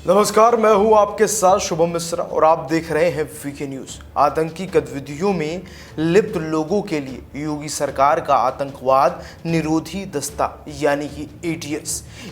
नमस्कार, मैं हूं आपके साथ शुभम मिश्रा और आप देख रहे हैं वीके न्यूज। आतंकी गतिविधियों में लिप्त लोगों के लिए योगी सरकार का आतंकवाद निरोधी दस्ता यानी कि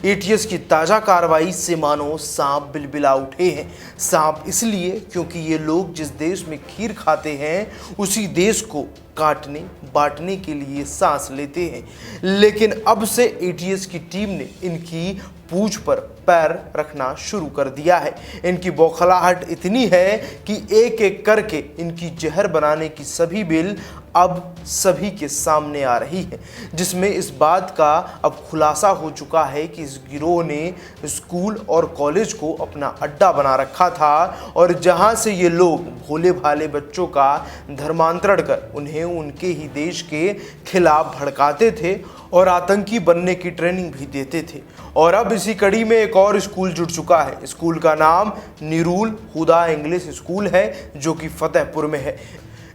एटीएस की ताजा कार्रवाई से मानो सांप बिलबिला उठे हैं। सांप इसलिए क्योंकि ये लोग जिस देश में खीर खाते हैं उसी देश को काटने बांटने के लिए सांस लेते हैं। लेकिन अब से एटीएस की टीम ने इनकी पूंछ पर पैर रखना शुरू कर दिया है। इनकी बौखलाहट इतनी है कि एक एक करके इनकी जहर बनाने की सभी बिल अब सभी के सामने आ रही है, जिसमें इस बात का अब खुलासा हो चुका है कि इस गिरोह ने स्कूल और कॉलेज को अपना अड्डा बना रखा था और जहां से ये लोग भोले भाले बच्चों का धर्मांतरण कर उन्हें उनके ही देश के खिलाफ भड़काते थे और आतंकी बनने की ट्रेनिंग भी देते थे। और अब इसी कड़ी में एक और स्कूल जुड़ चुका है। स्कूल का नाम नीरुल हुदा इंग्लिश स्कूल है, जो कि फतेहपुर में है।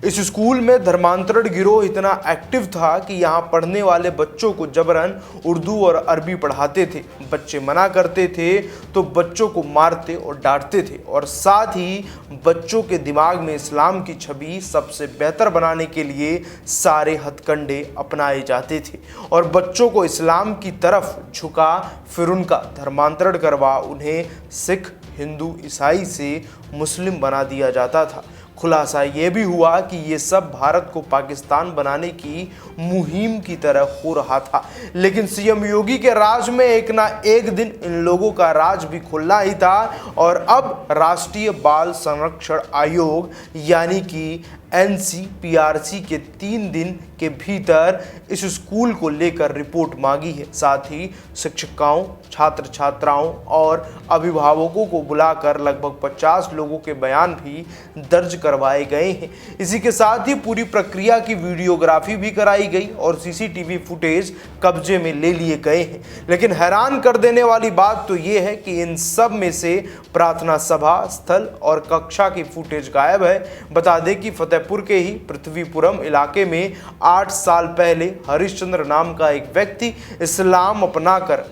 इस स्कूल में धर्मांतरण गिरोह इतना एक्टिव था कि यहाँ पढ़ने वाले बच्चों को जबरन उर्दू और अरबी पढ़ाते थे। बच्चे मना करते थे तो बच्चों को मारते और डांटते थे और साथ ही बच्चों के दिमाग में इस्लाम की छवि सबसे बेहतर बनाने के लिए सारे हथकंडे अपनाए जाते थे और बच्चों को इस्लाम की तरफ झुका फिर उनका धर्मांतरण करवा उन्हें सिख, हिंदू, ईसाई से मुस्लिम बना दिया जाता था। खुलासा ये भी हुआ कि ये सब भारत को पाकिस्तान बनाने की मुहिम की तरह हो रहा था। लेकिन सीएम योगी के राज में एक ना एक दिन इन लोगों का राज भी खुलना ही था और अब राष्ट्रीय बाल संरक्षण आयोग यानी कि NCPRC के 3 दिन के भीतर इस स्कूल को लेकर रिपोर्ट मांगी है। साथ ही शिक्षकों, छात्र छात्राओं और अभिभावकों को बुलाकर लगभग 50 लोगों के बयान भी दर्ज करवाए गए हैं। इसी के साथ ही पूरी प्रक्रिया की वीडियोग्राफी भी कराई गई और सीसीटीवी फुटेज कब्जे में ले लिए गए हैं। लेकिन हैरान कर देने वाली बात तो ये है कि इन सब में से प्रार्थना सभा स्थल और कक्षा की फुटेज गायब है। बता दें कि फतेहपुर के ही पृथ्वीपुरम इलाके में 8 साल पहले हरिश्चंद्र नाम का एक व्यक्ति इस्लाम अपनाकर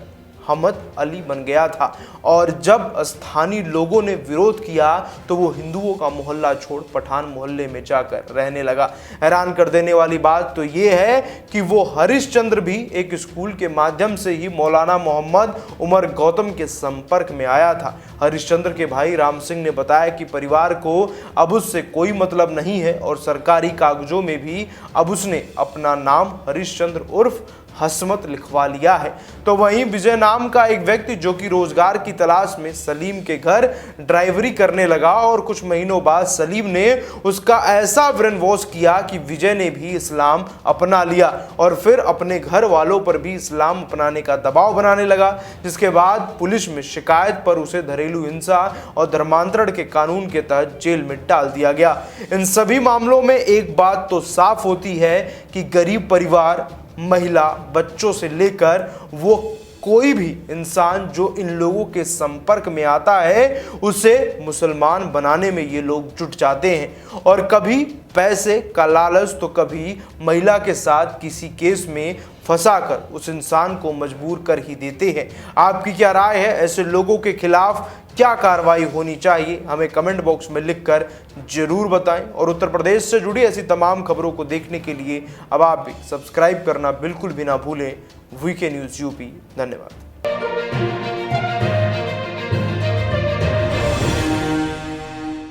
हमद अली बन गया था और जब स्थानीय लोगों ने विरोध किया तो वो हिंदुओं का मोहल्ला छोड़ पठान मोहल्ले में जाकर रहने लगा। हैरान कर देने वाली बात तो ये है कि वो हरिश्चंद्र भी एक स्कूल के माध्यम से ही मौलाना मोहम्मद उमर गौतम के संपर्क में आया था। हरिश्चंद्र के भाई राम सिंह ने बताया कि परिवार को अब उससे कोई मतलब नहीं है और सरकारी कागजों में भी अब उसने अपना नाम हरिश्चंद्र उर्फ हसमत लिखवा लिया है। तो वहीं विजय नाम का एक व्यक्ति जो कि रोजगार की तलाश में सलीम के घर ड्राइवरी करने लगा और कुछ महीनों बाद सलीम ने उसका ऐसा ब्रेन वॉश किया कि विजय ने भी इस्लाम अपना लिया और फिर अपने घर वालों पर भी इस्लाम अपनाने का दबाव बनाने लगा, जिसके बाद पुलिस में शिकायत पर उसे घरेलू हिंसा और धर्मांतरण के कानून के तहत जेल में डाल दिया गया। इन सभी मामलों में एक बात तो साफ होती है कि गरीब परिवार, महिला, बच्चों से लेकर वो कोई भी इंसान जो इन लोगों के संपर्क में आता है उसे मुसलमान बनाने में ये लोग जुट जाते हैं और कभी पैसे का लालच तो कभी महिला के साथ किसी केस में फंसाकर उस इंसान को मजबूर कर ही देते हैं। आपकी क्या राय है? ऐसे लोगों के खिलाफ क्या कार्रवाई होनी चाहिए? हमें कमेंट बॉक्स में लिखकर जरूर बताएं और उत्तर प्रदेश से जुड़ी ऐसी तमाम खबरों को देखने के लिए अब आप भी सब्सक्राइब करना बिल्कुल भी ना भूलें। VK news UP. धन्यवाद।